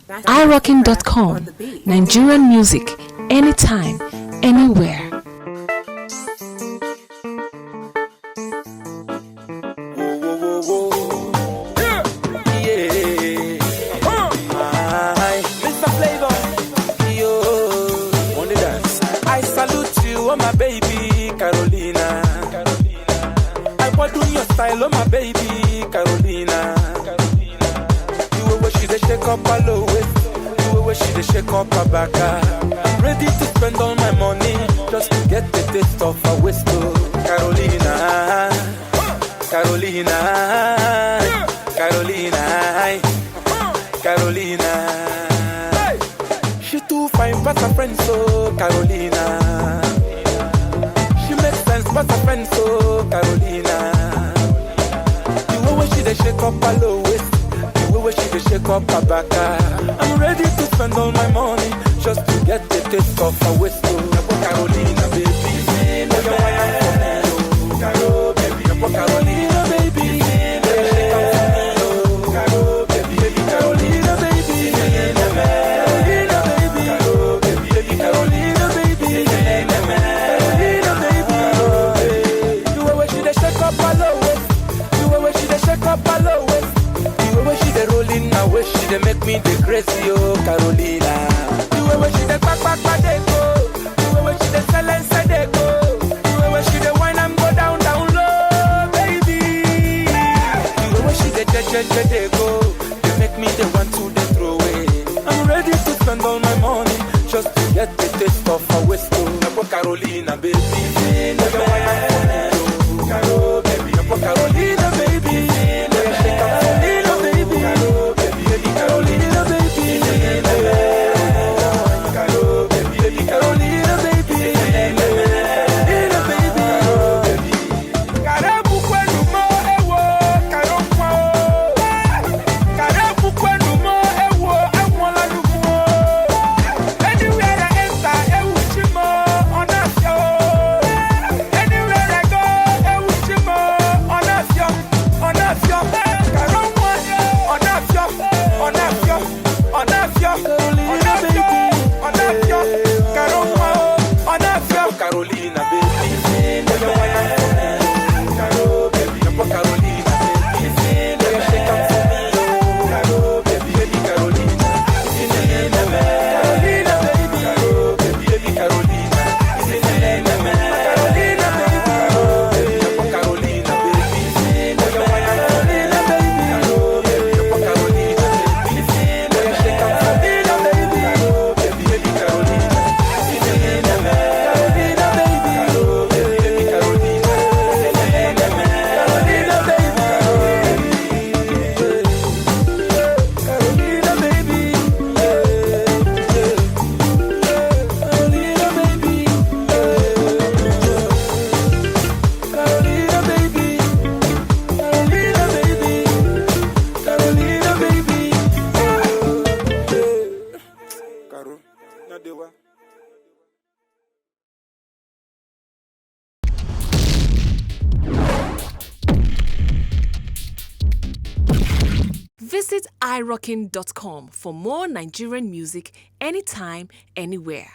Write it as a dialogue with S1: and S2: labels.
S1: iRockin.com. Nigerian music, anytime, anywhere.
S2: Mr. Flavour, yo, on the dance. I salute you, oh my baby, Carolina. I want do your style, oh my baby, Carolina. You way she dey shake up her low waist, you way she dey shake up her back. I'm ready to spend all my money just to get the taste of her waist, oh, Carolina, Carolina, Carolina. Carolina, she too fine but her friend so Carolina. She makes sense but her friend so Carolina. The way she dey shake up her low waist, the way she dey shake up her back. I'm ready to spend all my money just to get the taste of her waist. Carolina, baby, oh you wine for me, Caro, baby, Carolina, baby. She dey make me the crazy, oh Carolina. The way she dey back dey go, the way she dey silence dey go, the way she dey whine and go down low, baby. The way she dey dey go, they make me the one to dey throw away. I'm ready to spend all my money just to get the taste of her waist, oh Carolina, baby. Caro, baby, Carolina, baby.
S1: Visit iRockin.com for more Nigerian music, anytime, anywhere.